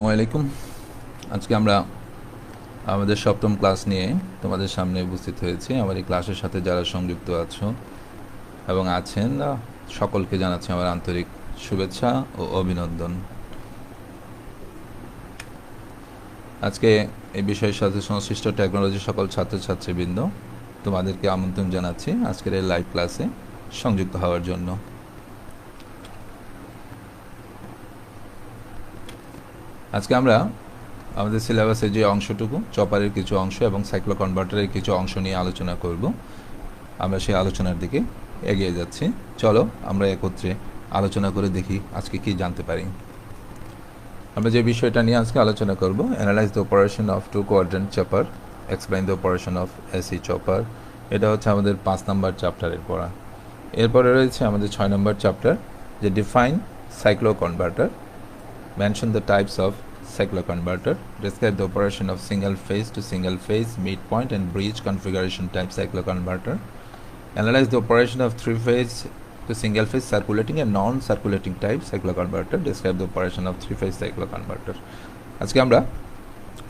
আসসালামাইকুম। আজকে আমরা আমাদের সপ্তম ক্লাস নিয়ে তোমাদের সামনে উপস্থিত হয়েছি। আমার এই ক্লাসের সাথে যারা সংযুক্ত আছো এবং আছেন সকলকে জানাচ্ছি আমার আন্তরিক শুভেচ্ছা ও অভিনন্দন। আজকে এই বিষয়ের সাথে সংশ্লিষ্ট টেকনোলজি সকল ছাত্রছাত্রীবৃন্দ তোমাদেরকে আমন্ত্রণ জানাচ্ছি আজকের এই লাইভ ক্লাসে সংযুক্ত হওয়ার জন্য। আজকে আমরা আমাদের সিলেবাসের যে অংশটুকু চপারের কিছু অংশ এবং সাইক্লো কনভার্টারের কিছু অংশ নিয়ে আলোচনা করব। আমরা সেই আলোচনার দিকে এগিয়ে যাচ্ছি। চলো আমরা একত্রে আলোচনা করে দেখি আজকে কি জানতে পারি। আমরা যে বিষয়টা নিয়ে আজকে আলোচনা করব, analyse the operation of two quadrant chopper, explain the operation of AC chopper. এটা হচ্ছে আমাদের 5 নম্বর চ্যাপ্টারের পড়া। এরপরে রয়েছে আমাদের 6 নম্বর চ্যাপ্টার, যে define cyclo converter, mention the types of cycloconverter, describe the operation of single phase to single phase, midpoint and bridge configuration type cycloconverter, analyze the operation of three phase to single phase circulating and non-circulating type cycloconverter, describe the operation of three phase cycloconverter. আজকে আমরা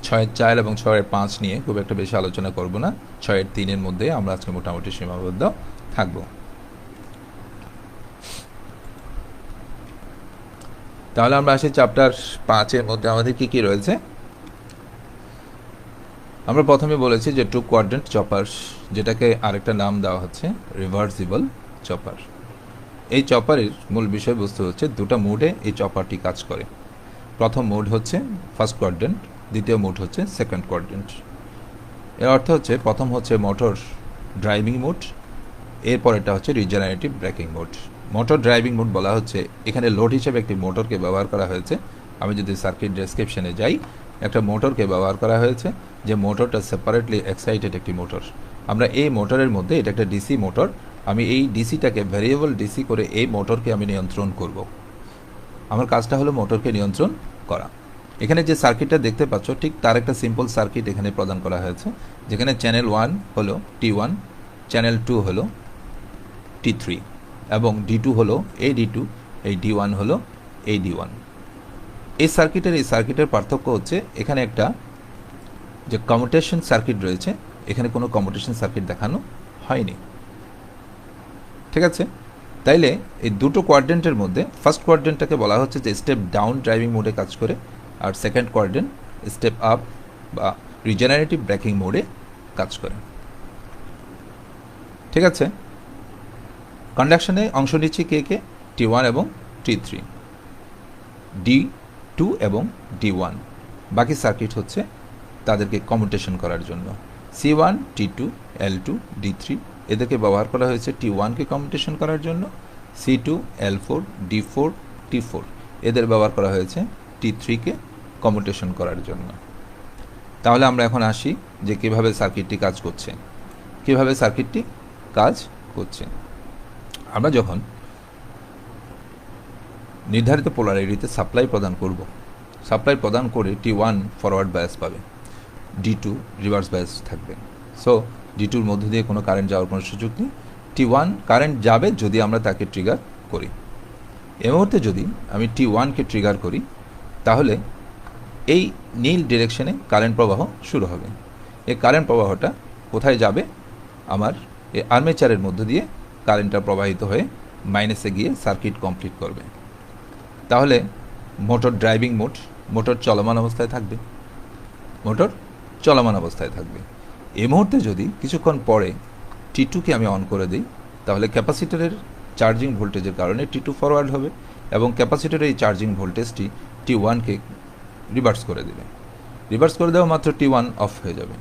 6.4 এবং 6.5 নিয়ে খুব একটা বেশি আলোচনা করব না। 6.3 এর মধ্যে আমরা আজকে মোটামুটি সীমাবদ্ধ থাকব। তাহলে আমরা আসি চ্যাপ্টার 5-এর মধ্যে আমাদের কি কি রয়েছে। আমরা প্রথমে বলেছি যে টু কোয়াড্রেন্ট চপার, যেটাকে আরেকটা নাম দেওয়া হচ্ছে রিভার্সিবল চপার। এই চপারের মূল বিষয়বস্তু হচ্ছে দুটো মোডে এই চপারটি কাজ করে। প্রথম মোড হচ্ছে ফার্স্ট কোয়াড্রেন্ট, দ্বিতীয় মোড হচ্ছে সেকেন্ড কোয়াড্রেন্ট। এর অর্থ হচ্ছে প্রথম হচ্ছে মোটর ড্রাইভিং মোড, এরপরেটা হচ্ছে regenerative breaking mode. Motor driving mode বলা হচ্ছে এখানে লোড হিসেবে একটি মোটরকে ব্যবহার করা হয়েছে। আমি যদি সার্কিট ডেসক্রিপশনে যাই, একটা মোটরকে ব্যবহার করা হয়েছে, যে মোটরটা সেপারেটলি এক্সাইটেড একটি মোটর। আমরা এই মোটরের মধ্যে, এটা একটা ডিসি মোটর, আমি এই ডিসিটাকে ভ্যারিয়েবল ডিসি করে এই মোটরকে আমি নিয়ন্ত্রণ করব। আমার কাজটা হলো মোটরকে নিয়ন্ত্রণ করা। এখানে যে সার্কিটটা দেখতে পাচ্ছ, ঠিক তার একটা সিম্পল সার্কিট এখানে প্রদান করা হয়েছে, যেখানে চ্যানেল 1 হলো T1, চ্যানেল 2 হলো T3 এবং D2 হলো এই D2, এই D1 হলো এই D1। এই সার্কিটের পার্থক্য হচ্ছে এখানে একটা যে কমিউটেশন সার্কিট রয়েছে, এখানে কোনো কমিউটেশন সার্কিট দেখানো হয়নি। ঠিক আছে, তাইলে এই দুটো কোয়াড্রেন্টের মধ্যে ফার্স্ট কোয়াড্রেন্টটাকে বলা হচ্ছে যে স্টেপ ডাউন ড্রাইভিং মোডে কাজ করে, আর সেকেন্ড কোয়াড্রেন্ট স্টেপ আপ বা রিজেনারেটিভ ব্রেকিং মোডে কাজ করে। ঠিক আছে, কন্ডাকশনে অংশ নিচ্ছে কে কে? T1 এবং T3, D2 এবং D1। বাকি সার্কিট হচ্ছে তাদেরকে কমিউটেশন করার জন্য। C1, T2, L2, D3 এদেরকে ব্যবহার করা হয়েছে T1কে কমিউটেশন করার জন্য, C2, L4, D4, T4 এদের ব্যবহার করা হয়েছে T3কে কমিউটেশন করার জন্য। তাহলে আমরা এখন আসি যে কীভাবে সার্কিটটি কাজ করছে। আমরা যখন নির্ধারিত পোলারিটিতে সাপ্লাই প্রদান করব, সাপ্লাই প্রদান করে T1 ফরওয়ার্ড বায়াস পাবে, D2 রিভার্স বায়াস থাকবে। সো D2-র মধ্য দিয়ে কোনো কারেন্ট যাওয়ার কোনো সুযোগ নেই। T1 কারেন্ট যাবে যদি আমরা তাকে ট্রিগার করি। এই মুহূর্তে যদি আমি T1কে ট্রিগার করি, তাহলে এই নীল ডিরেকশনে কারেন্ট প্রবাহ শুরু হবে। এই কারেন্ট প্রবাহটা কোথায় যাবে? আমার এই আর্মেচারের মধ্য দিয়ে কারেন্টটা প্রবাহিত হয়ে মাইনাসে গিয়ে সার্কিট কমপ্লিট করবে। তাহলে মোটর ড্রাইভিং মোড, মোটর চলমান অবস্থায় থাকবে। এই মুহূর্তে যদি কিছুক্ষণ পরে T2কে আমি অন করে দিই, তাহলে ক্যাপাসিটরের চার্জিং ভোল্টেজের কারণে T2 ফরওয়ার্ড হবে এবং ক্যাপাসিটরের এই চার্জিং ভোল্টেজটি T1কে রিভার্স করে দেবে। রিভার্স করে দেওয়া মাত্র T1 অফ হয়ে যাবে।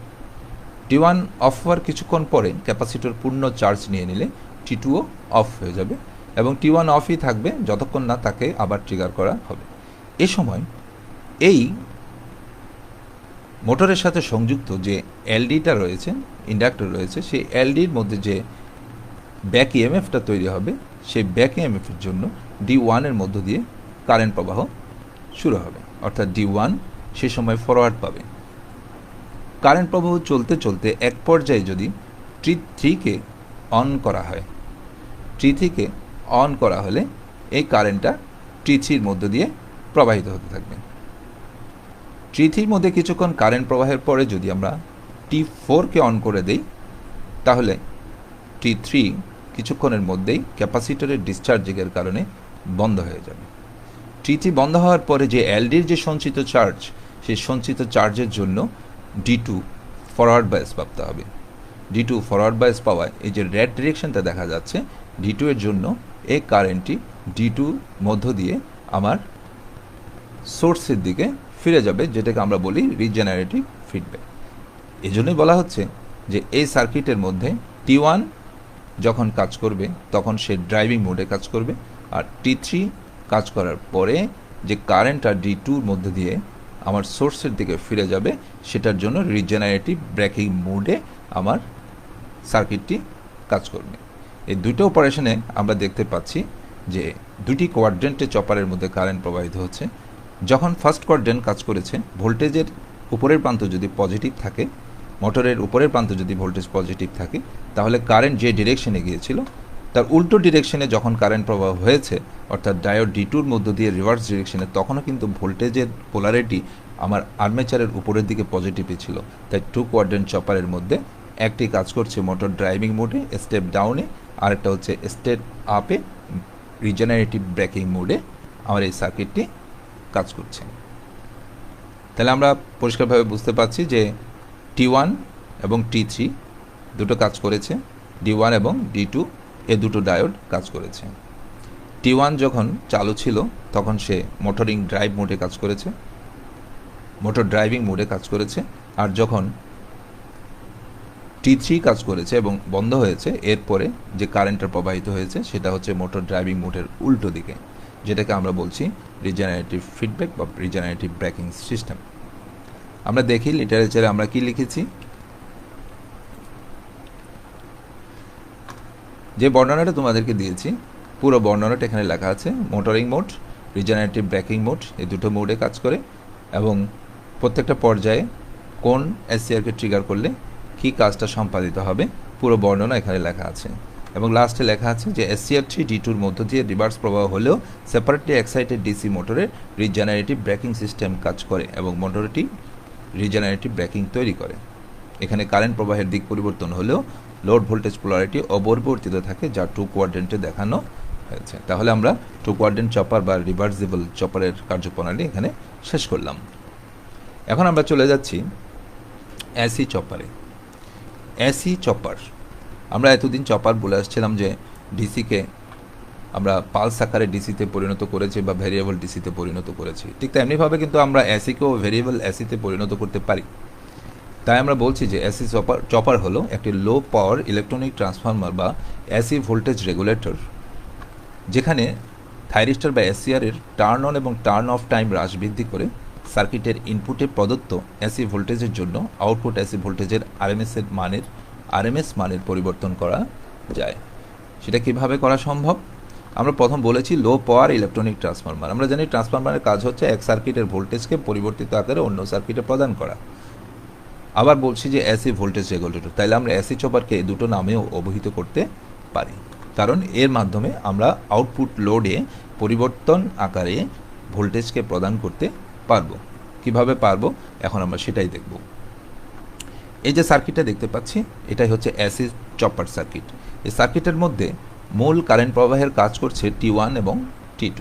T1 অফ হওয়ার কিছুক্ষণ পরে ক্যাপাসিটর পূর্ণ চার্জ নিয়ে নিলে T2ও অফ হয়ে যাবে এবং T1 অফই থাকবে যতক্ষণ না তাকে আবার ট্রিগার করা হবে। এ সময় এই মোটরের সাথে সংযুক্ত যে এলডিটা রয়েছে, ইন্ডাক্টর রয়েছে, সেই এলডির মধ্যে যে ব্যাক ইএমএফটা তৈরি হবে, সেই ব্যাক ইএমএফের জন্য D1-এর মধ্য দিয়ে কারেন্ট প্রবাহ শুরু হবে, অর্থাৎ D1 সে সময় ফরওয়ার্ড পাবে। কারেন্ট প্রবাহ চলতে চলতে এক পর্যায়ে যদি T3কে অন করা হয়, T3কে অন করা হলে এই কারেন্টটা T3-র মধ্য দিয়ে প্রবাহিত হতে থাকবে। T3 মধ্যে কিছুক্ষণ কারেন্ট প্রবাহের পরে যদি আমরা T4কে অন করে দেই তাহলে T3 কিছুক্ষণের মধ্যেই ক্যাপাসিটরের ডিসচার্জিংয়ের কারণে বন্ধ হয়ে যাবে। T3 বন্ধ হওয়ার পরে যে এলডির যে সঞ্চিত চার্জ, সেই সঞ্চিত চার্জের জন্য D2 ফরওয়ার্ড বায়াস ভাবতে হবে। D2 ফরওয়ার্ড বায়াস পাওয়ায় এই যে রেড ডিরেকশনটা দেখা যাচ্ছে D2 এর জন্য এই কারেন্টটি D2 মধ্য দিয়ে আমার সোর্সের দিকে ফিরে যাবে, যেটাকে আমরা বলি রিজেনারেটিভ ফিডব্যাক। এই জন্যই বলা হচ্ছে যে এই সার্কিটের মধ্যে T1 যখন কাজ করবে তখন সে ড্রাইভিং মোডে কাজ করবে, আর T3 কাজ করার পরে যে কারেন্টটা D2-র মধ্যে দিয়ে আমার সোর্সের দিকে ফিরে যাবে, সেটার জন্য রিজেনারেটিভ ব্রেকিং মোডে আমার সার্কিটটি কাজ করবে। এই দুটো অপারেশনে আমরা দেখতে পাচ্ছি যে দুটি কোয়াড্রেন্টে চপারের মধ্যে কারেন্ট প্রবাহিত হচ্ছে। যখন ফার্স্ট কোয়াড্রেন্ট কাজ করেছে, ভোল্টেজের উপরের প্রান্ত যদি পজিটিভ থাকে, মোটরের উপরের প্রান্ত যদি ভোল্টেজ পজিটিভ থাকে, তাহলে কারেন্ট যে ডিরেকশনে গিয়েছিল তার উল্টো ডিরেকশনে যখন কারেন্ট প্রবাহ হয়েছে, অর্থাৎ ডায়োড D2-র মধ্য দিয়ে রিভার্স ডিরেকশনে, তখনও কিন্তু ভোল্টেজের পোলারিটি আমার আর্মেচারের উপরের দিকে পজিটিভই ছিল। তাই টু কোয়াড্রেন্ট চপারের মধ্যে একটি কাজ করছে মোটর ড্রাইভিং মোডে স্টেপ ডাউনে, আরেকটা হচ্ছে স্টেপ আপে রিজেনারেটিভ ব্রেকিং মোডে আমার এই সার্কিটটি কাজ করছে। তাহলে আমরা পরিষ্কারভাবে বুঝতে পারছি যে T1 এবং T3 দুটো কাজ করেছে, D1 এবং D2 এ দুটো ডায়োড কাজ করেছে। T1 যখন চালু ছিল তখন সে মোটরিং ড্রাইভ মোডে কাজ করেছে, মোটর ড্রাইভিং মোডে কাজ করেছে, আর যখন T3 কাজ করেছে এবং বন্ধ হয়েছে, এরপরে যে কারেন্টটা প্রবাহিত হয়েছে সেটা হচ্ছে মোটর ড্রাইভিং মোডের উল্টো দিকে, যেটাকে আমরা বলছি রিজেনারেটিভ ফিডব্যাক বা রিজেনারেটিভ ব্রেকিং সিস্টেম। আমরা দেখি লিটারেচারে আমরা কি লিখেছি। যে বর্ণনাটা তোমাদেরকে দিয়েছি পুরো বর্ণনাটা এখানে লেখা আছে। Motoring mode, regenerative breaking mode, এই দুটো মোডে কাজ করে এবং প্রত্যেকটা পর্যায়ে কোন এসসিআরকে ট্রিগার করলে কি কাজটা সম্পাদিত হবে পুরো বর্ণনা এখানে লেখা আছে। এবং লাস্টে লেখা আছে যে SCR3 D2-র মধ্য দিয়ে রিভার্স প্রবাহ হলেও সেপারেটলি এক্সাইটেড ডিসি মোটরে রিজেনারেটিভ ব্রেকিং সিস্টেম কাজ করে এবং মোটরটি রিজেনারেটিভ ব্রেকিং তৈরি করে। এখানে কারেন্ট প্রবাহের দিক পরিবর্তন হলেও লোড ভোল্টেজ পোলারিটি অপরিবর্তিত থাকে, যা টু কোয়াড্রেন্টে দেখানো হয়েছে। তাহলে আমরা টু কোয়াড্রেন্ট চপার বা রিভার্সিবল চপারের কার্যপ্রণালী এখানে শেষ করলাম। এখন আমরা চলে যাচ্ছি এসি চপারে। এসি চপার, আমরা এতদিন চপার বলে আসছিলাম যে ডিসিকে আমরা পালস আকারে ডিসিতে পরিণত করেছি বা ভেরিয়েবল ডিসিতে পরিণত করেছি। ঠিক তেমনিভাবে কিন্তু আমরা এসিকেও ভেরিয়েবল এসিতে পরিণত করতে পারি। তাই আমরা বলছি যে এসি চপার হলো একটি লো পাওয়ার ইলেকট্রনিক ট্রান্সফরমার বা এসি ভোল্টেজ রেগুলেটর, যেখানে থাইরিস্টার বা এসসিআর-এর টার্ন অন এবং টার্ন অফ টাইম হ্রাস বৃদ্ধি করে সার্কিটের ইনপুটে প্রদত্ত এসি ভোল্টেজের জন্য আউটপুট এসি ভোল্টেজের আরএমএস মানের পরিবর্তন করা যায়। সেটা কিভাবে করা সম্ভব? আমরা প্রথম বলেছি লো পাওয়ার ইলেকট্রনিক ট্রান্সফরমার। আমরা জানি ট্রান্সফরমারের কাজ হচ্ছে এক সার্কিটের ভোল্টেজকে পরিবর্তিত আকারে অন্য সার্কিটে প্রদান করা। আবার বলছি যে এসি ভোল্টেজ রেগুলেটর, তাইলে আমরা এসি চপারকে দুটো নামেও অভিহিত করতে পারি, কারণ এর মাধ্যমে আমরা আউটপুট লোডে পরিবর্তন আকারে ভোল্টেজকে প্রদান করতে পারবো। কিভাবে পারবো এখন আমরা সেটাই দেখব। এই যে সার্কিটটা দেখতে পাচ্ছি এটাই হচ্ছে এসি চপার সার্কিট। এই সার্কিটের মধ্যে মূল কারেন্ট প্রবাহের কাজ করছে T1 এবং T2,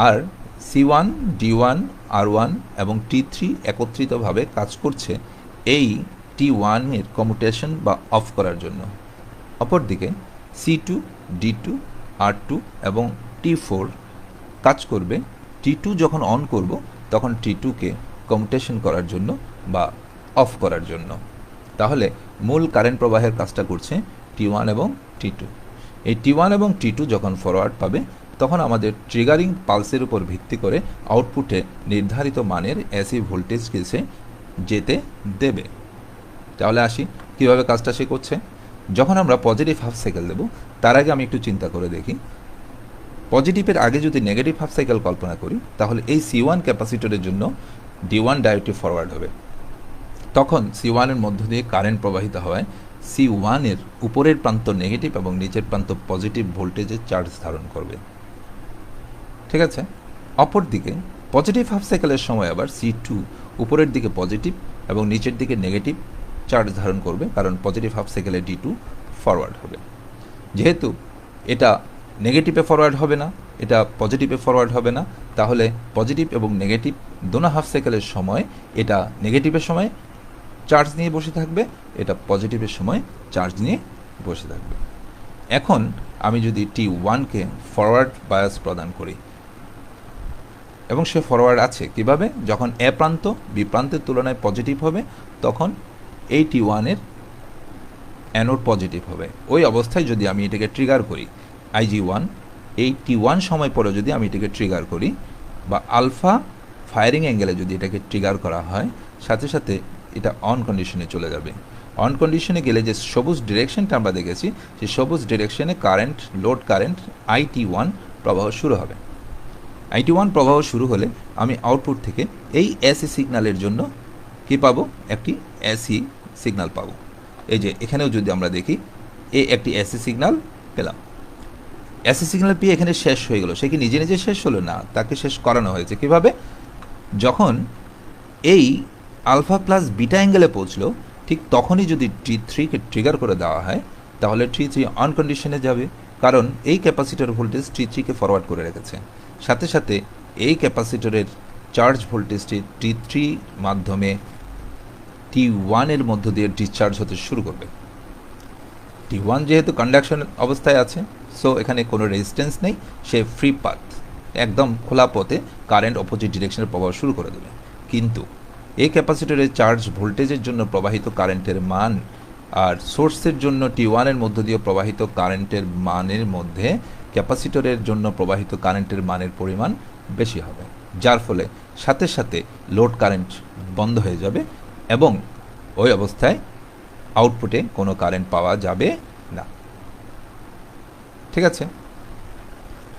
আর C1, D1, R1 এবং T3 একত্রিতভাবে কাজ করছে এই T1 এর কমিউটেশন বা অফ করার জন্য। অপরদিকে C2, D2, R2 এবং T4 কাজ করবে T2 যখন অন করব তখন T2-কে কমিউটেশন করার জন্য বা অফ করার জন্য। তাহলে মূল কারেন্ট প্রবাহের কাজটা করছে T1 এবং T2। এই T1 এবং T2 যখন ফরওয়ার্ড পাবে তখন আমাদের ট্রিগারিং পালসের উপর ভিত্তি করে আউটপুটে নির্ধারিত মানের এসি ভোল্টেজকে সে যেতে দেবে। তাহলে আসি কিভাবে কাজটা সে করছে। যখন আমরা পজিটিভ হাফ সাইকেল দেব তার আগে আমি একটু চিন্তা করে দেখি, পজিটিভের আগে যদি নেগেটিভ হাফ সাইকেল কল্পনা করি তাহলে এই C1 ক্যাপাসিটরের জন্য D1 ডায়োডটি ফরওয়ার্ড হবে। তখন C1 এর মধ্য দিয়ে কারেন্ট প্রবাহিত হয় C1 এর উপরের প্রান্ত নেগেটিভ এবং নিচের প্রান্ত পজিটিভ ভোল্টেজের চার্জ ধারণ করবে। ঠিক আছে। অপরদিকে পজিটিভ হাফ সাইকেলের সময় আবার C2 উপরের দিকে পজিটিভ এবং নিচের দিকে নেগেটিভ চার্জ ধারণ করবে, কারণ পজিটিভ হাফ সাইকেলে D2 ফরওয়ার্ড হবে। যেহেতু এটা নেগেটিভে ফরওয়ার্ড হবে না, এটা পজিটিভে ফরওয়ার্ড হবে না, তাহলে পজিটিভ এবং নেগেটিভ দোনো হাফ সাইকেলের সময় এটা নেগেটিভের সময় চার্জ নিয়ে বসে থাকবে, এটা পজিটিভের সময় চার্জ নিয়ে বসে থাকবে। এখন আমি যদি T1কে ফরওয়ার্ড বায়াস প্রদান করি এবং সে ফরওয়ার্ড আছে কিভাবে, যখন এ প্রান্ত বি প্রান্তের তুলনায় পজিটিভ হবে তখন এই T1-এর অ্যানোড পজিটিভ হবে। ওই অবস্থায় যদি আমি এটাকে ট্রিগার করি IG1, এই T1 সময় পরে যদি আমি এটাকে ট্রিগার করি বা আলফা ফায়ারিং অ্যাঙ্গেলে যদি এটাকে ট্রিগার করা হয়, সাথে সাথে এটা অন কন্ডিশনে চলে যাবে। অন কন্ডিশনে গেলে যে সবুজ ডিরেকশনটা আমরা দেখেছি, সেই সবুজ ডিরেকশনে কারেন্ট, লোড কারেন্ট IT1 প্রবাহ শুরু হবে। IT1 প্রবাহ শুরু হলে আমি আউটপুট থেকে এই এসি সিগন্যালের জন্য কি পাবো, একটি এসি সিগন্যাল পাবো। এই যে এখানেও যদি আমরা দেখি, একটি এসি সিগন্যাল পেলাম। এসি সিগন্যাল পেয়ে এখানে শেষ হয়ে গেল। সে কি নিজে নিজে শেষ হলো না, তাকে শেষ করানো হয়েছে কিভাবে, যখন এই আলফা প্লাস বিটা অ্যাঙ্গেলে পৌঁছলো ঠিক তখনই যদি T3কে ট্রিগার করে দেওয়া হয়, তাহলে T3 অন কন্ডিশনে যাবে, কারণ এই ক্যাপাসিটর ভোল্টেজ T3কে ফরওয়ার্ড করে রেখেছে। সাথে সাথে এই ক্যাপাসিটরের চার্জ ভোল্টেজটি T3 মাধ্যমে T1-এর মধ্য দিয়ে ডিসচার্জ হতে শুরু করবে। T1 যেহেতু কন্ডাকশন অবস্থায় আছে, সো এখানে কোনো রেজিস্ট্যান্স নেই, সে ফ্রি পাথ, একদম খোলা পথে কারেন্ট অপোজিট ডিরেকশনে প্রবাহ শুরু করে দেবে। কিন্তু এই ক্যাপাসিটরের চার্জ ভোল্টেজের জন্য প্রবাহিত কারেন্টের মান আর সোর্সের জন্য T1-এর মধ্য দিয়ে প্রবাহিত কারেন্টের মানের মধ্যে ক্যাপাসিটরের জন্য প্রবাহিত কারেন্টের মানের পরিমাণ বেশি হবে, যার ফলে সাথে সাথে লোড কারেন্ট বন্ধ হয়ে যাবে এবং ওই অবস্থায় আউটপুটে কোনো কারেন্ট পাওয়া যাবে না। ঠিক আছে,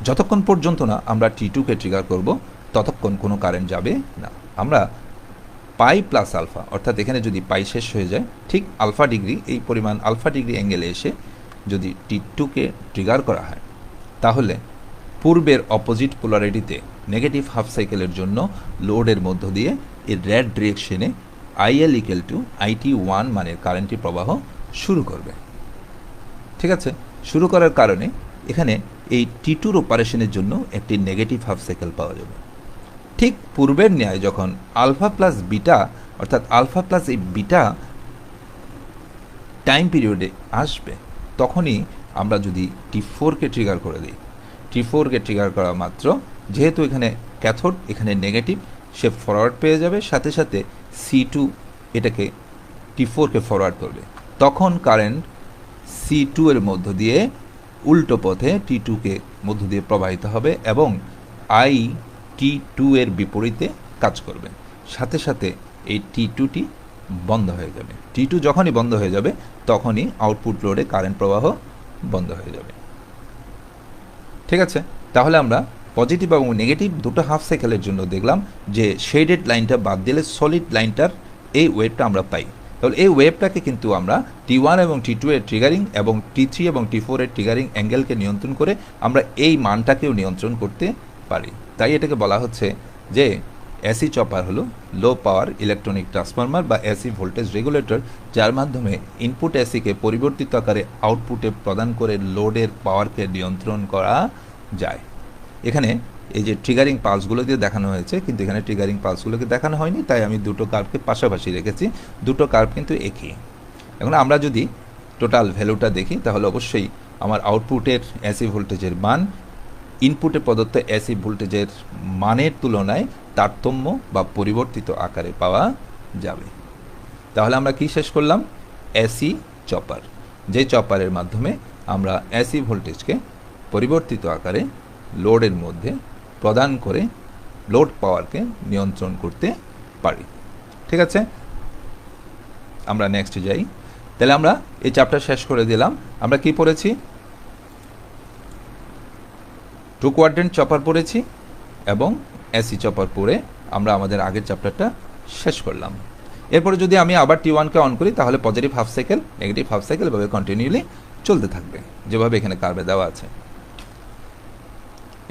যতক্ষণ পর্যন্ত না আমরা T2কে ট্রিগার করব ততক্ষণ কোনো কারেন্ট যাবে না। আমরা পাই প্লাস আলফা, অর্থাৎ এখানে যদি পাই শেষ হয়ে যায়, ঠিক আলফা ডিগ্রি, এই পরিমাণ আলফা ডিগ্রি অ্যাঙ্গেলে এসে যদি T2কে ট্রিগার করা হয়, তাহলে পূর্বের অপোজিট পোলারিটিতে নেগেটিভ হাফ সাইকেলের জন্য লোডের মধ্য দিয়ে এই রেড ডিরেকশনে IL = IT1 মানের কারেন্টটি প্রবাহ শুরু করবে। ঠিক আছে, শুরু করার কারণে এখানে এই T2-র অপারেশনের জন্য একটি নেগেটিভ হাফ সাইকেল পাওয়া যাবে। ঠিক পূর্বের ন্যায় যখন আলফা প্লাস বিটা, অর্থাৎ আলফা প্লাস এই বিটা টাইম পিরিয়ডে আসবে, তখনই আমরা যদি T4কে ট্রিগার করে দিই, T4কে ট্রিগার করা মাত্র, যেহেতু এখানে ক্যাথোড, এখানে নেগেটিভ, সে ফরওয়ার্ড পেয়ে যাবে, সাথে সাথে C2 এটাকে T4কে ফরওয়ার্ড করবে। তখন কারেন্ট C2 এর মধ্য দিয়ে উল্টো পথে T2কে মধ্য দিয়ে প্রবাহিত হবে এবং T2 এর বিপরীতে কাজ করবে। সাথে সাথে এই T2টি বন্ধ হয়ে যাবে। T2 যখনই বন্ধ হয়ে যাবে তখনই আউটপুট লোডে কারেন্ট প্রবাহ বন্ধ হয়ে যাবে। ঠিক আছে, তাহলে আমরা পজিটিভ এবং নেগেটিভ দুটো হাফ সাইকেলের জন্য দেখলাম যে শেডেড লাইনটা বাদ দিলে সলিড লাইনটার এই ওয়েভটা আমরা পাই। তাহলে এই ওয়েভটাকে কিন্তু আমরা T1 এবং T2 এর ট্রিগারিং এবং T3 এবং T4 এর ট্রিগারিং অ্যাঙ্গেলকে নিয়ন্ত্রণ করে আমরা এই মানটাকেও নিয়ন্ত্রণ করতে পারি। তাই এটাকে বলা হচ্ছে যে এসি চপার হলো লো পাওয়ার ইলেকট্রনিক ট্রান্সফরমার বা এসি ভোল্টেজ রেগুলেটর, যার মাধ্যমে ইনপুট এসিকে পরিবর্তিত আকারে আউটপুটে প্রদান করে লোডের পাওয়ারকে নিয়ন্ত্রণ করা যায়। এখানে এই যে ট্রিগারিং পালসগুলো দিয়ে দেখানো হয়েছে, কিন্তু এখানে ট্রিগারিং পালসগুলোকে দেখানো হয়নি, তাই আমি দুটো কার্ভকে পাশাপাশি রেখেছি। দুটো কার্ভ কিন্তু একই। এখন আমরা যদি টোটাল ভ্যালুটা দেখি, তাহলে অবশ্যই আমার আউটপুটের এসি ভোল্টেজের মান ইনপুটে প্রদত্ত এসি ভোল্টেজের মানের তুলনায় তারতম্য বা পরিবর্তিত আকারে পাওয়া যাবে। তাহলে আমরা কি শেষ করলাম? এসি চপার, যে চপারের মাধ্যমে আমরা এসি ভোল্টেজকে পরিবর্তিত আকারে লোডের মধ্যে প্রদান করে লোড পাওয়ারকে নিয়ন্ত্রণ করতে পারি। ঠিক আছে, আমরা নেক্সট যাই। তাহলে আমরা এই চ্যাপ্টার শেষ করে দিলাম। আমরা কি পড়েছি? টু কোয়াড্রেন্ট চপার পড়েছি এবং এসি চপার পড়ে আমরা আমাদের আগের চ্যাপ্টারটা শেষ করলাম। এরপরে যদি আমি আবার T1কে অন করি, তাহলে positive half cycle, negative half cycle এভাবে কন্টিনিউলি চলতে থাকবে, যেভাবে এখানে কার্ভে দেওয়া আছে।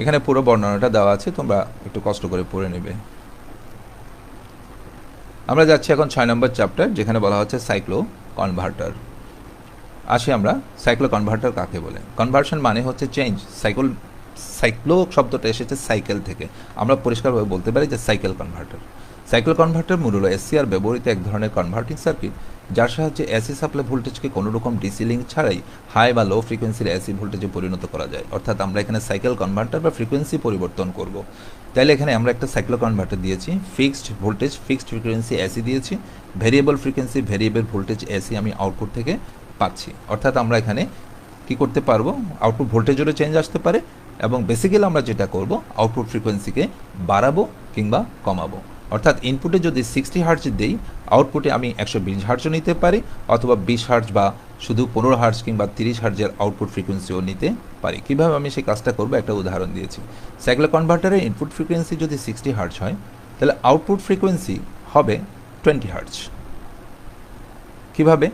এখানে পুরো বর্ণনাটা দেওয়া আছে, তোমরা একটু কষ্ট করে পড়ে নেবে। আমরা যাচ্ছি এখন 6 নম্বর চ্যাপ্টার, যেখানে বলা হচ্ছে সাইক্লো কনভার্টার। আসি আমরা, সাইক্লো কনভার্টার কাকে বলে। কনভার্সন মানে হচ্ছে চেঞ্জ। সাইক্লো শব্দটা এসেছে সাইকেল থেকে, আমরা পরিষ্কারভাবে বলতে পারি যে সাইকেল কনভার্টার। সাইকেল কনভার্টার মূল হলো এসসিআর ব্যবহৃত এক ধরনের কনভার্টিং সার্কিট, যার সাহায্যে এসি সাপ্লাই ভোল্টেজকে কোনো রকম ডিসি লিঙ্ক ছাড়াই হাই বা লো ফ্রিকোয়েন্সির এসি ভোল্টেজে পরিণত করা যায়। অর্থাৎ আমরা এখানে সাইকেল কনভার্টার বা ফ্রিকোয়েন্সি পরিবর্তন করব। তাইলে এখানে আমরা একটা সাইক্লো কনভার্টার দিয়েছি, fixed voltage fixed frequency AC দিয়েছি, variable frequency variable voltage AC আমি আউটপুট থেকে পাচ্ছি। অর্থাৎ আমরা এখানে কি করতে পারবো, আউটপুট ভোল্টেজেরও চেঞ্জ আসতে পারে, এবং বেসিক্যালি আমরা যেটা করব আউটপুট ফ্রিকোয়েন্সিকে বাড়াবো কিংবা কমাবো। অর্থাৎ ইনপুটে যদি 60 হার্জ দেই, আউটপুটে আমি 120 হার্জও নিতে পারি, অথবা 20 হার্জ বা শুধু 15 হার্জ কিংবা 30 হার্জের আউটপুট ফ্রিকোয়েন্সিও নিতে পারি। কীভাবে আমি সেই কাজটা করবো একটা উদাহরণ দিয়েছি। সাইক্লো কনভার্টারের ইনপুট ফ্রিকোয়েন্সি যদি 60 হার্জ হয়, তাহলে আউটপুট ফ্রিকোয়েন্সি হবে 20 হার্জ। কীভাবে?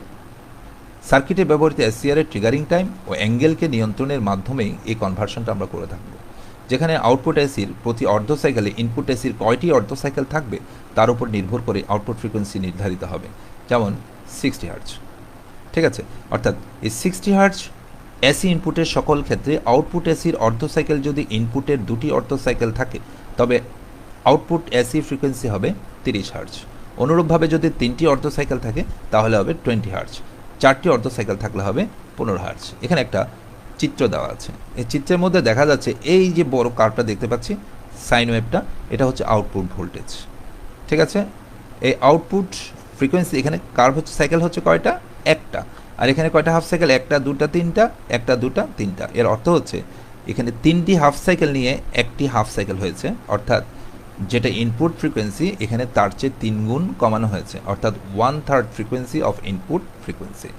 সার্কিটে ব্যবহৃত এসসিআরের ট্রিগারিং টাইম ও অ্যাঙ্গেলকে নিয়ন্ত্রণের মাধ্যমেই এই কনভার্সনটা আমরা করে থাকবো। যেখানে আউটপুট এসির প্রতি অর্ধ সাইকেলে ইনপুট এসির কয়টি অর্ধ সাইকেল থাকবে তার উপর নির্ভর করে আউটপুট ফ্রিকোয়েন্সি নির্ধারিত হবে। যেমন 60 হার্জ, ঠিক আছে। অর্থাৎ এই 60 হার্জ এসি ইনপুটের সকল ক্ষেত্রে আউটপুট এসির অর্ধ সাইকেল যদি ইনপুটের দুটি অর্ধ সাইকেল থাকে, তবে আউটপুট এসি ফ্রিকোয়েন্সি হবে 30 হার্জ। অনুরূপভাবে যদি 3টি অর্ধ সাইকেল থাকে তাহলে হবে 20 হার্জ, 4টি অর্ধ সাইকেল থাকলে হবে 15 হার্জ। এখানে একটা চিত্র দেওয়া আছে, এই চিত্রের মধ্যে দেখা যাচ্ছে এই যে বড় কার্ভটা দেখতে পাচ্ছি, সাইন ওয়েভটা, এটা হচ্ছে আউটপুট ভোল্টেজ, ঠিক আছে। এই আউটপুট ফ্রিকোয়েন্সি, এখানে কার্ভ হচ্ছে, সাইকেল হচ্ছে কয়টা? একটা। আর এখানে কয়টা হাফ সাইকেল? একটা, দুটা, তিনটা, একটা, দুটা, তিনটা। এর অর্থ হচ্ছে এখানে 3টি হাফ সাইকেল নিয়ে একটি হাফ সাইকেল হয়েছে, অর্থাৎ যেটা ইনপুট ফ্রিকোয়েন্সি এখানে তার চেয়ে 3 গুণ কমানো হয়েছে, অর্থাৎ 1/3 ফ্রিকোয়েন্সি অফ ইনপুট ফ্রিকোয়েন্সি।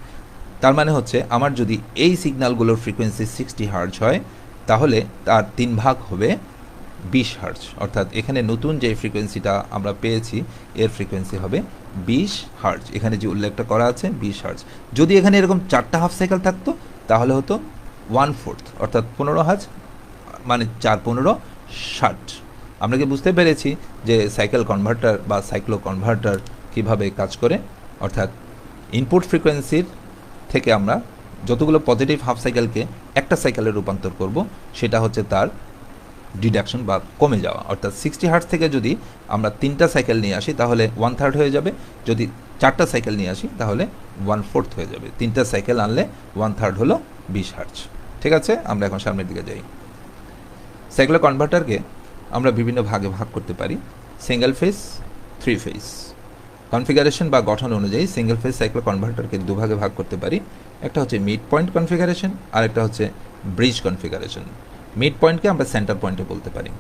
তার মানে হচ্ছে আমার যদি এই সিগন্যালগুলোর ফ্রিকোয়েন্সি 60 হার্জ হয়, তাহলে তার 3 ভাগ হবে 20 হার্জ। অর্থাৎ এখানে নতুন যে ফ্রিকোয়েন্সিটা আমরা পেয়েছি এর ফ্রিকোয়েন্সি হবে 20 হার্জ। এখানে যে উল্লেখটা করা আছে 20 হার্জ। যদি এখানে এরকম 4টা হাফ সাইকেল থাকতো তাহলে হতো 1/4, অর্থাৎ 15 হার্জ, মানে 4 15 60। আমরা কি বুঝতে পেরেছি যে সাইকেল কনভার্টার বা সাইক্লো কনভার্টার কীভাবে কাজ করে? অর্থাৎ ইনপুট ফ্রিকোয়েন্সির থেকে আমরা যতগুলো পজিটিভ হাফ সাইকেলকে একটা সাইকেলে রূপান্তর করব, সেটা হচ্ছে তার ডিডাকশন বা কমে যাওয়া। অর্থাৎ 60 হার্জ থেকে যদি আমরা 3টা সাইকেল নিয়ে আসি তাহলে 1/3 হয়ে যাবে, যদি 4টা সাইকেল নিয়ে আসি তাহলে 1/4 হয়ে যাবে। 3টা সাইকেল আনলে 1/3 হলো 20 হার্জ, ঠিক আছে। আমরা এখন সামনের দিকে যাই। সাইক্লো কনভার্টারকে আমরা বিভিন্ন ভাগে ভাগ করতে পারি, সিঙ্গেল ফেজ, 3 ফেজ। কনফিগারেশন বা গঠন অনুযায়ী সিঙ্গেল ফেজ সাইক্লো কনভার্টারকে দুভাগে ভাগ করতে পারি। একটা হচ্ছে মিড পয়েন্ট কনফিগারেশন, আর একটা হচ্ছে ব্রিজ কনফিগারেশন। মিড পয়েন্টকে আমরা সেন্টার পয়েন্টে বলতে পারি।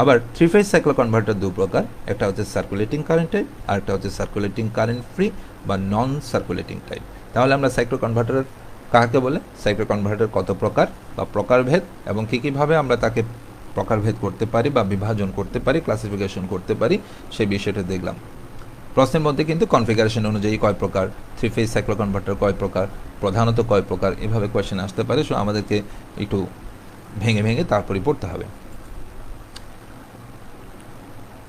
আবার 3 ফেজ সাইক্লো কনভার্টার দু প্রকার, একটা হচ্ছে সার্কুলেটিং কারেন্ট টাইপ, আর একটা হচ্ছে সার্কুলেটিং কারেন্ট ফ্রি বা নন সার্কুলেটিং টাইপ। তাহলে আমরা সাইক্লো কনভার্টার কাকে বলে, সাইক্লো কনভার্টার কত প্রকার বা প্রকারভেদ, এবং কীভাবে আমরা তাকে প্রকারভেদ করতে পারি বা বিভাজন করতে পারি, ক্লাসিফিকেশন করতে পারি, সেই বিষয়টা দেখলাম। প্রশ্নের মধ্যে কিন্তু কনফিগারেশন অনুযায়ী কয় প্রকার, 3 ফেজ সাইক্লো কনভার্টার কয় প্রকার, প্রধানত কয় প্রকার, এভাবে কোয়েশ্চেন আসতে পারে। সো আমাদেরকে একটু ভেঙে ভেঙে তারপরে পড়তে হবে।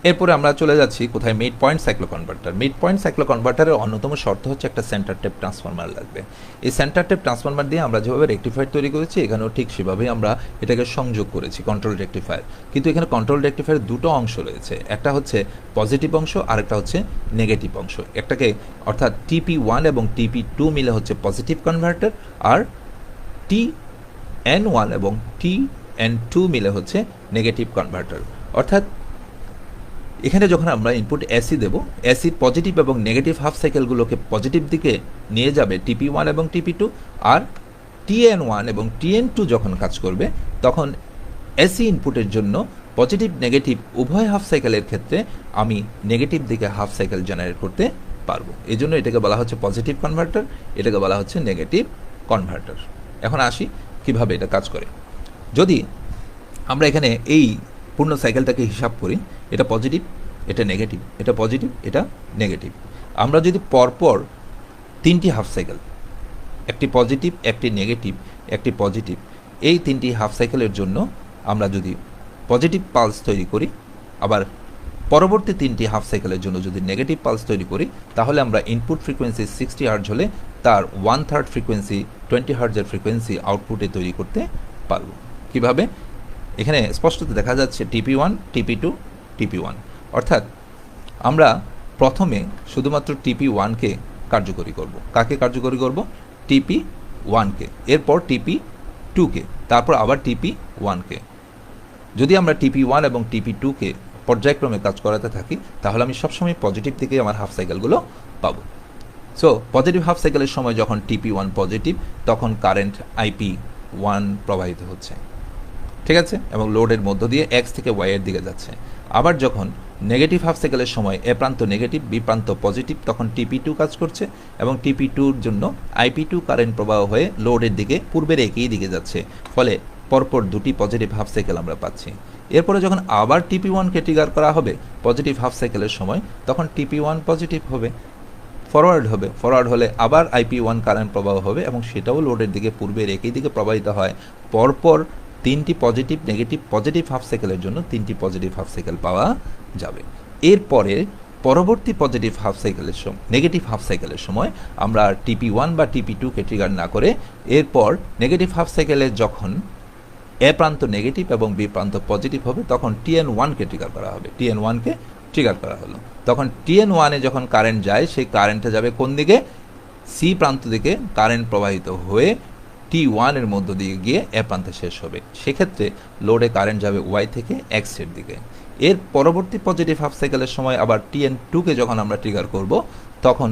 এরপরে আমরা চলে যাচ্ছি কোথায়, mid point cycloconverter. Mid point সাইক্লো কনভার্টারের অন্যতম শর্ত হচ্ছে একটা সেন্টার টেপ ট্রান্সফরমার লাগবে। এই সেন্টার টেপ ট্রান্সফরমার দিয়ে আমরা যেভাবে রেকটিফায়ার তৈরি করেছি, এখানেও ঠিক সেভাবেই আমরা এটাকে সংযোগ করেছি, কন্ট্রোল রেকটিফায়ার। কিন্তু এখানে কন্ট্রোল রেকটিফায়ার দুটো অংশ রয়েছে, একটা হচ্ছে পজিটিভ অংশ আর একটা হচ্ছে নেগেটিভ অংশ। একটাকে অর্থাৎ TP1 এবং TP2 মিলে হচ্ছে পজিটিভ কনভার্টার, আর TN1 এবং TN2 মিলে হচ্ছে নেগেটিভ কনভার্টার। অর্থাৎ এখানে যখন আমরা ইনপুট এসি দেব, এসির পজিটিভ এবং নেগেটিভ হাফ সাইকেলগুলোকে পজিটিভ দিকে নিয়ে যাবে TP1 এবং TP2, আর TN1 এবং TN2 যখন কাজ করবে তখন এসি ইনপুটের জন্য পজিটিভ নেগেটিভ উভয় হাফ সাইকেলের ক্ষেত্রে আমি নেগেটিভ দিকে হাফ সাইকেল জেনারেট করতে পারবো। এই জন্য এটাকে বলা হচ্ছে পজিটিভ কনভার্টার, এটাকে বলা হচ্ছে নেগেটিভ কনভার্টার। এখন আসি কিভাবে এটা কাজ করে। যদি আমরা এখানে এই পূর্ণ সাইকেলটাকে হিসাব করি, এটা পজিটিভ, এটা নেগেটিভ, এটা পজিটিভ, এটা নেগেটিভ। আমরা যদি পরপর 3টি হাফ সাইকেল, একটি পজিটিভ, একটি নেগেটিভ, একটি পজিটিভ, এই 3টি হাফ সাইকেলের জন্য আমরা যদি পজিটিভ পালস তৈরি করি, আবার পরবর্তী 3টি হাফ সাইকেলের জন্য যদি নেগেটিভ পালস তৈরি করি, তাহলে আমরা ইনপুট ফ্রিকোয়েন্সি 60 হার্জ হলে তার 1/3 ফ্রিকোয়েন্সি 20 হার্জের ফ্রিকোয়েন্সি আউটপুটে তৈরি করতে পারব। কিভাবে? এখানে স্পষ্টত দেখা যাচ্ছে TP1, TP2, TP1, অর্থাৎ আমরা প্রথমে শুধুমাত্র TP1কে কার্যকরী করব। কাকে কার্যকরী করব? TP1কে, এরপর TP2কে, তারপর আবার TP1কে। যদি আমরা TP1 এবং TP2কে পর্যায়ক্রমে কাজ করাতে থাকি, তাহলে আমি সবসময় পজিটিভ থেকে আমার হাফ সাইকেলগুলো পাবো। সো পজিটিভ হাফ সাইকেলের সময় যখন TP1 পজিটিভ, তখন কারেন্ট IP1 প্রবাহিত হচ্ছে, ঠিক আছে, এবং লোডের মধ্য দিয়ে এক্স থেকে ওয়াই এর দিকে যাচ্ছে। আবার যখন নেগেটিভ হাফ সাইকেলের সময় এ প্রান্ত নেগেটিভ, বি প্রান্ত পজিটিভ, তখন TP2 কাজ করছে এবং TP2-র জন্য IP2 কারেন্ট প্রবাহ হয়ে লোডের দিকে পূর্বের একই দিকে যাচ্ছে, ফলে পরপর দুটি পজিটিভ হাফ সাইকেল আমরা পাচ্ছি। এরপরে যখন আবার TP1কে ট্রিগার করা হবে পজিটিভ হাফ সাইকেলের সময়, তখন TP1 পজিটিভ হবে, ফরওয়ার্ড হলে আবার IP1 কারেন্ট প্রবাহ হবে এবং সেটাও লোডের দিকে পূর্বের একই দিকে প্রবাহিত হয়। পরপর 3টি পজিটিভ নেগেটিভ পজিটিভ হাফ সাইকেলের জন্য 3টি পজিটিভ হাফ সাইকেল পাওয়া যাবে। এরপরে পরবর্তী পজিটিভ হাফ সাইকেলের সময় নেগেটিভ হাফ সাইকেলের সময় আমরা TP1 বা TP2কে ট্রিগার না করে, এরপর নেগেটিভ হাফ সাইকেলে যখন এ প্রান্ত নেগেটিভ এবং বি প্রান্ত পজিটিভ হবে, তখন TN1কে ট্রিগার করা হবে। TN1কে ট্রিগার করা হলো, তখন TN1-এ যখন কারেন্ট যায়, সেই কারেন্টটা যাবে কোন দিকে? সি প্রান্ত দিকে কারেন্ট প্রবাহিত হয়ে T1-এর মধ্য দিয়ে গিয়ে এ প্রান্তে শেষ হবে। সেক্ষেত্রে লোডে কারেন্ট যাবে ওয়াই থেকে এক্সের দিকে। এর পরবর্তী পজিটিভ হাফ সাইকেলের সময় আবার TN2-কে যখন আমরা ট্রিগার করব, তখন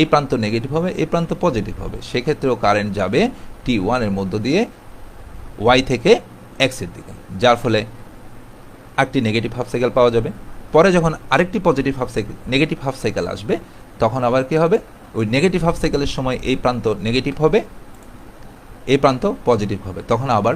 এই প্রান্ত নেগেটিভ হবে, এই প্রান্ত পজিটিভ হবে। সেক্ষেত্রেও কারেন্ট যাবে T1-এর মধ্য দিয়ে ওয়াই থেকে এক্সের দিকে, যার ফলে একটি নেগেটিভ হাফ সাইকেল পাওয়া যাবে। পরে যখন আরেকটি positive half cycle negative half cycle আসবে, তখন আবার কি হবে? ওই নেগেটিভ হাফ সাইকেলের সময় এই প্রান্ত নেগেটিভ হবে, এই প্রান্ত পজিটিভ হবে, তখন আবার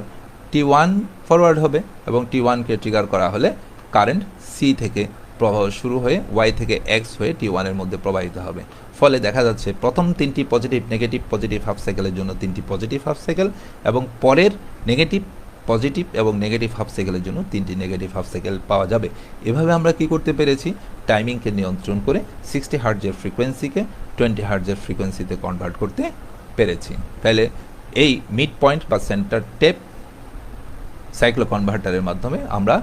T1 ফরওয়ার্ড হবে এবং T1কে ট্রিগার করা হলে কারেন্ট সি থেকে প্রবাহ শুরু হয়ে ওয়াই থেকে এক্স হয়ে T1-এর মধ্যে প্রবাহিত হবে। ফলে দেখা যাচ্ছে প্রথম 3টি পজিটিভ নেগেটিভ হাফ সাইকেলের জন্য 3টি পজিটিভ হাফ সাইকেল এবং পরের নেগেটিভ পজিটিভ এবং নেগেটিভ হাফ সাইকেলের জন্য 3টি নেগেটিভ হাফ সাইকেল পাওয়া যাবে। এভাবে আমরা কি করতে পেরেছি? টাইমিংকে নিয়ন্ত্রণ করে 60 হার্টজের ফ্রিকোয়েন্সিকে 20 হার্টজের ফ্রিকোয়েন্সিতে কনভার্ট করতে পেরেছি। তাহলে এই মিড পয়েন্ট বা সেন্টার টেপ সাইক্লো কনভার্টারের মাধ্যমে আমরা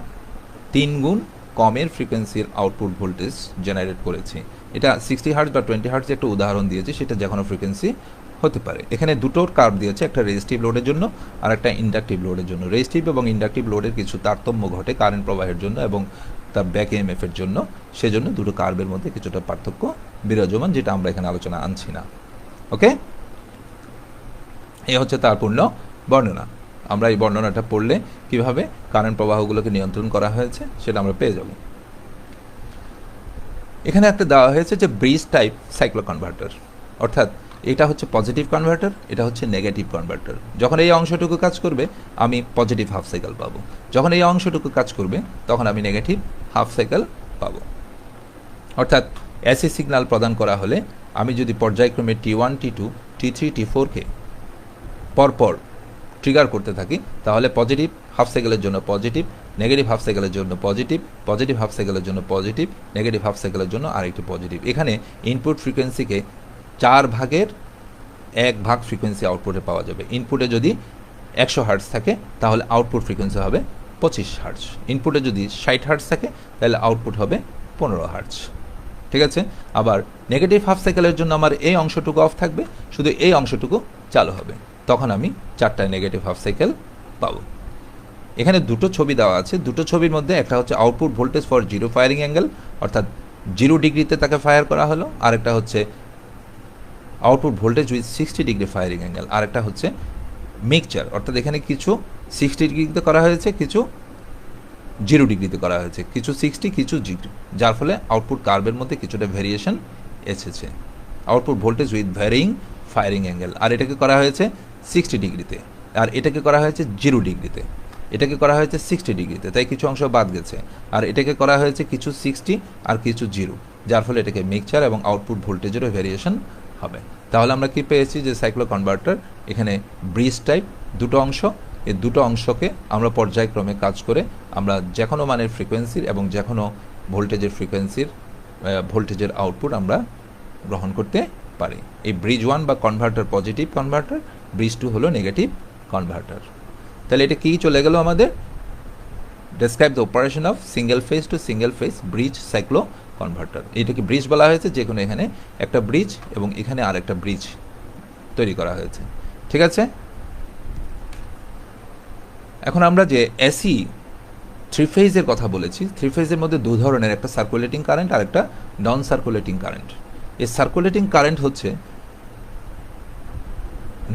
3 গুণ কমের ফ্রিকোয়েন্সির আউটপুট ভোল্টেজ জেনারেট করেছি। এটা 60 হার্টজ বা 20 হার্টজ একটা উদাহরণ দিয়েছি, সেটা যে কোনো ফ্রিকোয়েন্সি হতে পারে। এখানে দুটোর কার্ভ দিয়েছে, একটা রেজিস্টিভ লোডের জন্য আর একটা ইন্ডাকটিভ লোডের জন্য। রেজিস্টিভ এবং ইন্ডাকটিভ লোডের কিছু তারতম্য ঘটে কারেন্ট প্রবাহের জন্য এবং তার ব্যাক EMF এর জন্য, সেজন্য দুটো কার্ভের মধ্যে কিছুটা পার্থক্য বিরাজমান, যেটা আমরা এখানে আলোচনা আনছি না। ওকে, এই হচ্ছে তার পূর্ণ বর্ণনা। আমরা এই বর্ণনাটা পড়লে কিভাবে কারেন্ট প্রবাহগুলোকে নিয়ন্ত্রণ করা হয়েছে সেটা আমরা পেয়ে যাব। এখানে একটা দেওয়া হয়েছে যে ব্রিজ টাইপ সাইক্লো কনভার্টার, অর্থাৎ এটা হচ্ছে পজিটিভ কনভার্টার, এটা হচ্ছে নেগেটিভ কনভার্টার। যখন এই অংশটুকু কাজ করবে আমি পজিটিভ হাফ সাইকেল পাবো, যখন এই অংশটুকু কাজ করবে তখন আমি নেগেটিভ হাফ সাইকেল পাবো। অর্থাৎ এসি সিগন্যাল প্রদান করা হলে আমি যদি পর্যায়ক্রমে T1, T2, T3, T4-কে পরপর ট্রিগার করতে থাকি, তাহলে পজিটিভ হাফ সাইকেলের জন্য পজিটিভ, নেগেটিভ হাফ সাইকেলের জন্য পজিটিভ, পজিটিভ হাফ সাইকেলের জন্য পজিটিভ, নেগেটিভ হাফ সাইকেলের জন্য আরেকটি পজিটিভ। এখানে ইনপুট ফ্রিকোয়েন্সিকে 4 ভাগের 1 ভাগ ফ্রিকোয়েন্সি আউটপুটে পাওয়া যাবে। ইনপুটে যদি 100 হার্টজ থাকে তাহলে আউটপুট ফ্রিকোয়েন্সি হবে 25 হার্টজ। ইনপুটে যদি 60 হার্টজ থাকে তাহলে আউটপুট হবে 15 হার্টজ। ঠিক আছে, আবার নেগেটিভ হাফ সাইকেলের জন্য আমার এই অংশটুকু অফ থাকবে, শুধু এই অংশটুকু চালু হবে, তখন আমি 4টা নেগেটিভ হাফ সাইকেল পাবো। এখানে দুটো ছবি দেওয়া আছে, দুটো ছবির মধ্যে একটা হচ্ছে output voltage for 0 firing angle, অর্থাৎ 0 ডিগ্রিতে তাকে ফায়ার করা হলো, আর একটা হচ্ছে output voltage with 60 degree firing angle, আর একটা হচ্ছে মিক্সচার, অর্থাৎ এখানে কিছু 60 ডিগ্রিতে করা হয়েছে, কিছু 0 ডিগ্রিতে করা হয়েছে, কিছু 60 কিছু 0, যার ফলে আউটপুট কার্ভের মধ্যে কিছুটা ভেরিয়েশন এসেছে। Output voltage with varying firing angle, আর এটাকে করা হয়েছে 60 ডিগ্রিতে, আর এটাকে করা হয়েছে 0 ডিগ্রিতে, এটাকে করা হয়েছে 60 ডিগ্রিতে, তাই কিছু অংশ বাদ গেছে, আর এটাকে করা হয়েছে কিছু 60 আর কিছু 0, যার ফলে এটাকে মিক্সচার এবং আউটপুট ভোল্টেজেরও ভেরিয়েশন হবে। তাহলে আমরা কি পেয়েছি যে সাইক্লো কনভার্টার এখানে ব্রিজ টাইপ দুটো অংশ এই দুটো অংশকে আমরা পর্যায়ক্রমে কাজ করে আমরা যে কোনো মানের ফ্রিকোয়েন্সির এবং যে কোনো ভোল্টেজের ভোল্টেজের আউটপুট আমরা গ্রহণ করতে পারি। এই ব্রিজ 1 বা কনভার্টার পজিটিভ কনভার্টার, ব্রিজ 2 হলো নেগেটিভ কনভার্টার। তাহলে এটা কি চলে গেল আমাদের? Describe the operation of single phase to single phase bridge cycloconverter. এটাকে ব্রিজ বলা হয়েছে, যে কোনো এখানে একটা ব্রিজ এবং এখানে আর একটা ব্রিজ তৈরি করা হয়েছে। ঠিক আছে, এখন আমরা যে এসি থ্রি ফেজের কথা বলেছি, থ্রি ফেজের মধ্যে দু ধরনের, একটা সার্কুলেটিং কারেন্ট আর একটা নন সার্কুলেটিং কারেন্ট। এই সার্কুলেটিং কারেন্ট হচ্ছে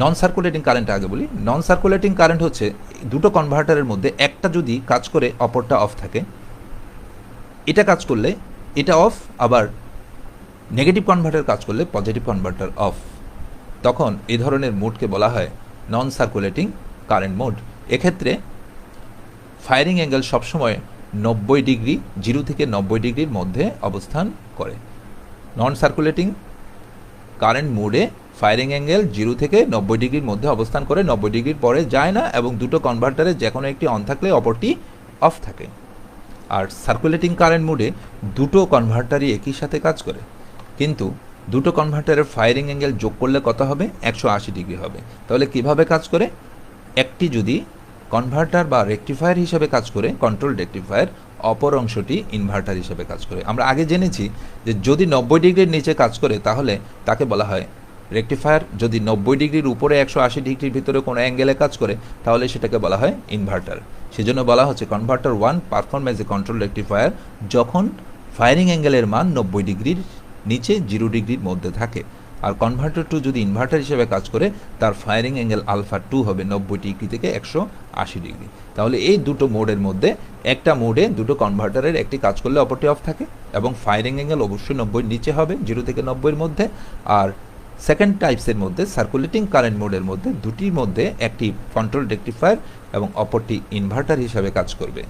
নন সার্কুলেটিং কারেন্ট আগে বলি। নন সার্কুলেটিং কারেন্ট হচ্ছে দুটো কনভার্টারের মধ্যে একটা যদি কাজ করে অপরটা অফ থাকে, এটা কাজ করলে এটা অফ, আবার নেগেটিভ কনভার্টার কাজ করলে পজিটিভ কনভার্টার অফ, তখন এই ধরনের মোডকে বলা হয় নন সার্কুলেটিং কারেন্ট মোড। এক্ষেত্রে ফায়ারিং অ্যাঙ্গেল সবসময় 90 ডিগ্রি, 0 থেকে 90 ডিগ্রির মধ্যে অবস্থান করে। নন সার্কুলেটিং কারেন্ট মোডে ফায়ারিং অ্যাঙ্গেল 0 থেকে 90 ডিগ্রির মধ্যে অবস্থান করে, 90 ডিগ্রির পরে যায় না, এবং দুটো কনভার্টারে যে কোনো একটি অন থাকলে অপরটি অফ থাকে। আর সার্কুলেটিং কারেন্ট মোডে দুটো কনভার্টারই একই সাথে কাজ করে, কিন্তু দুটো কনভার্টারের ফায়ারিং অ্যাঙ্গেল যোগ করলে কত হবে? 180 ডিগ্রি হবে। তাহলে কিভাবে কাজ করে? একটি যদি কনভার্টার বা রেকটিফায়ার হিসেবে কাজ করে, কন্ট্রোল রেকটিফায়ার, অপর অংশটি ইনভার্টার হিসেবে কাজ করে। আমরা আগে জেনেছি যে যদি 90 ডিগ্রির নিচে কাজ করে তাহলে তাকে বলা হয় রেকটিফায়ার, যদি 90 ডিগ্রির উপরে 180 ডিগ্রির ভিতরে কোনো অ্যাঙ্গেলে কাজ করে তাহলে সেটাকে বলা হয় ইনভার্টার। সেজন্য বলা হচ্ছে converter 1 perform as a control rectifier যখন ফায়ারিং অ্যাঙ্গেলের মান 90 ডিগ্রির নিচে 0 ডিগ্রির মধ্যে থাকে। আর কনভার্টার 2 যদি ইনভার্টার হিসেবে কাজ করে তার ফায়ারিং অ্যাঙ্গেল আলফা 2 হবে 90 ডিগ্রি থেকে 180 ডিগ্রি। তাহলে এই দুটো মোডের মধ্যে একটা মোডে দুটো কনভার্টারের একটি কাজ করলে অপরটি অফ থাকে, এবং ফায়ারিং অ্যাঙ্গেল অবশ্যই 90 নিচে হবে, 0 থেকে 90-এর মধ্যে। আর সেকেন্ড টাইপসের মধ্যে সার্কুলেটিং কারেন্ট মোডের মধ্যে দুটির মধ্যে একটি কন্ট্রোল রেকটিফায়ার এবং অপরটি ইনভার্টার হিসাবে কাজ করবে।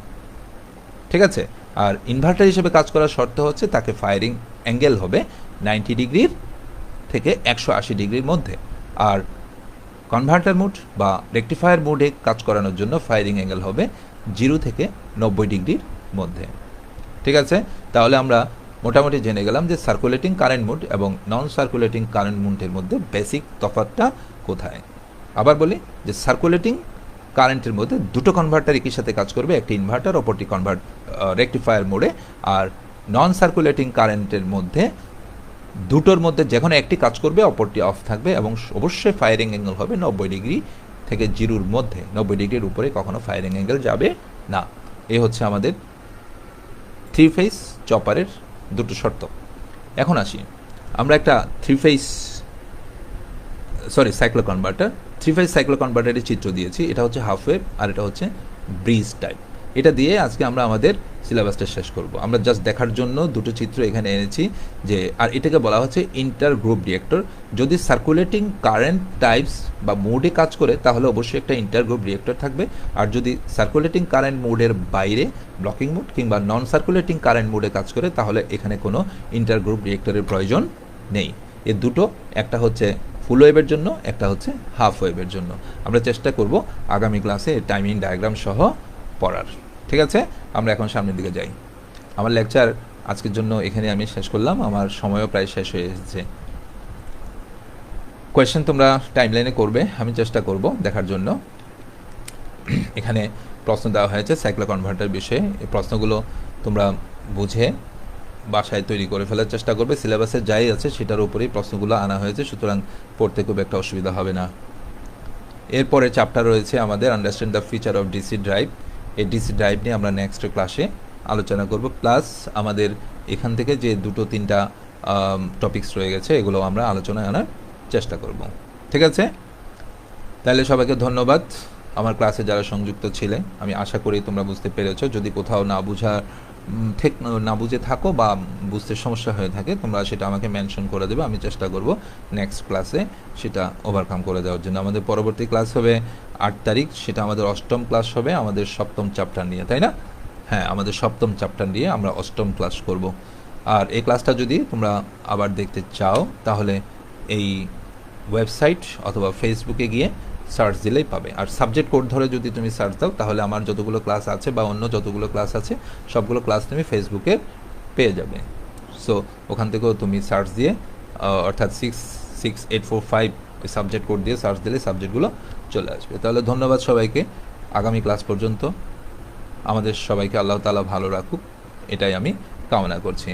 ঠিক আছে, আর ইনভার্টার হিসেবে কাজ করার শর্ত হচ্ছে তাকে ফায়ারিং অ্যাঙ্গেল হবে 90 ডিগ্রির থেকে 180 ডিগ্রির মধ্যে, আর কনভার্টার মোড বা রেকটিফায়ার মোডে কাজ করানোর জন্য ফায়ারিং অ্যাঙ্গেল হবে 0 থেকে 90 ডিগ্রির মধ্যে। ঠিক আছে, তাহলে আমরা মোটামুটি জেনে গেলাম যে সার্কুলেটিং কারেন্ট মোড এবং নন সার্কুলেটিং কারেন্ট মোডের মধ্যে বেসিক তফাৎটা কোথায়। আবার বলি যে সার্কুলেটিং কারেন্টের মধ্যে দুটো কনভার্টার একই সাথে কাজ করবে, একটি ইনভার্টার অপরটি রেকটিফায়ার মোডে। আর নন সার্কুলেটিং কারেন্টের মধ্যে দুটোর মধ্যে যে কোনো একটি কাজ করবে, অপরটি অফ থাকবে, এবং অবশ্যই ফায়ারিং অ্যাঙ্গেল হবে 90 ডিগ্রি থেকে 0-র মধ্যে। 90 ডিগ্রির উপরে কখনো ফায়ারিং অ্যাঙ্গেল যাবে না। এই হচ্ছে আমাদের থ্রি ফেজ চপারের দুটো শর্ত। এখন আসি, আমরা একটা সাইক্লো কনভার্টার, থ্রি ফেজ সাইক্লো কনভার্টারের চিত্র দিয়েছি। এটা হচ্ছে হাফ ওয়েভ আর এটা হচ্ছে ব্রিজ টাইপ। এটা দিয়ে আজকে আমরা আমাদের সিলেবাসটা শেষ করব। আমরা জাস্ট দেখার জন্য দুটো চিত্র এখানে এনেছি যে, আর এটাকে বলা হচ্ছে ইন্টার গ্রুপ রিঅ্যাক্টর। যদি সার্কুলেটিং কারেন্ট টাইপস বা মোডে কাজ করে তাহলে অবশ্যই একটা ইন্টার গ্রুপ রিঅ্যাক্টর থাকবে, আর যদি সার্কুলেটিং কারেন্ট মোডের বাইরে ব্লকিং মোড কিংবা নন সার্কুলেটিং কারেন্ট মোডে কাজ করে তাহলে এখানে কোনো ইন্টার গ্রুপ রিঅ্যাক্টরের প্রয়োজন নেই। এ দুটো, একটা হচ্ছে ফুল ওয়েভের জন্য, একটা হচ্ছে হাফ ওয়েভের জন্য। আমরা চেষ্টা করব আগামী ক্লাসে টাইমিং ডায়াগ্রাম সহ পড়ার। ঠিক আছে, আমরা এখন সামনের দিকে যাই। আমার লেকচার আজকের জন্য এখানে আমি শেষ করলাম, আমার সময়ও প্রায় শেষ হয়ে এসেছে। কোয়েশ্চেন তোমরা টাইমলাইনে করবে, আমি চেষ্টা করব দেখার জন্য। এখানে প্রশ্ন দেওয়া হয়েছে সাইক্লো কনভার্টার বিষয়ে। এই প্রশ্নগুলো তোমরা বুঝে বাসায় তৈরি করে ফেলার চেষ্টা করবে। সিলেবাসে যাই আছে সেটার উপরেই প্রশ্নগুলো আনা হয়েছে, সুতরাং পড়তে খুব একটা অসুবিধা হবে না। এরপরে চ্যাপ্টার রয়েছে আমাদের understand the feature of DC drive. এই ডিসি ড্রাইভ নিয়ে আমরা নেক্সট ক্লাসে আলোচনা করব, প্লাস আমাদের এখান থেকে যে দুটো তিনটা টপিকস রয়ে গেছে এগুলো আমরা আলোচনায় আনার চেষ্টা করব। ঠিক আছে, তাহলে সবাইকে ধন্যবাদ আমার ক্লাসে যারা সংযুক্ত ছিলে। আমি আশা করি তোমরা বুঝতে পেরেছো। যদি কোথাও না বুঝে থাকো বা বুঝতে সমস্যা হয়ে থাকে তোমরা সেটা আমাকে মেনশন করে দেবে, আমি চেষ্টা করব নেক্সট ক্লাসে সেটা ওভারকাম করে দেওয়ার জন্য। আমাদের পরবর্তী ক্লাস হবে 8 তারিখ, সেটা আমাদের অষ্টম ক্লাস হবে আমাদের সপ্তম চ্যাপ্টার নিয়ে, তাই না? হ্যাঁ, আমাদের সপ্তম চ্যাপ্টার নিয়ে আমরা অষ্টম ক্লাস করব। আর এই ক্লাসটা যদি তোমরা আবার দেখতে চাও তাহলে এই ওয়েবসাইট অথবা ফেসবুকে গিয়ে সার্চ দিলেই পাবে। আর সাবজেক্ট কোড ধরে যদি তুমি সার্চ দাও তাহলে আমার যতগুলো ক্লাস আছে বা অন্য যতগুলো ক্লাস আছে সবগুলো ক্লাস তুমি ফেসবুকে পেয়ে যাবে। সো ওখান থেকেও তুমি সার্চ দিয়ে অর্থাৎ 66845 ওই সাবজেক্ট কোড দিয়ে সার্চ দিলে সাবজেক্টগুলো চলে আসবে। তাহলে ধন্যবাদ সবাইকে। আগামী ক্লাস পর্যন্ত আমাদের সবাইকে আল্লাহ তাআলা ভালো রাখুক, এটাই আমি কামনা করছি।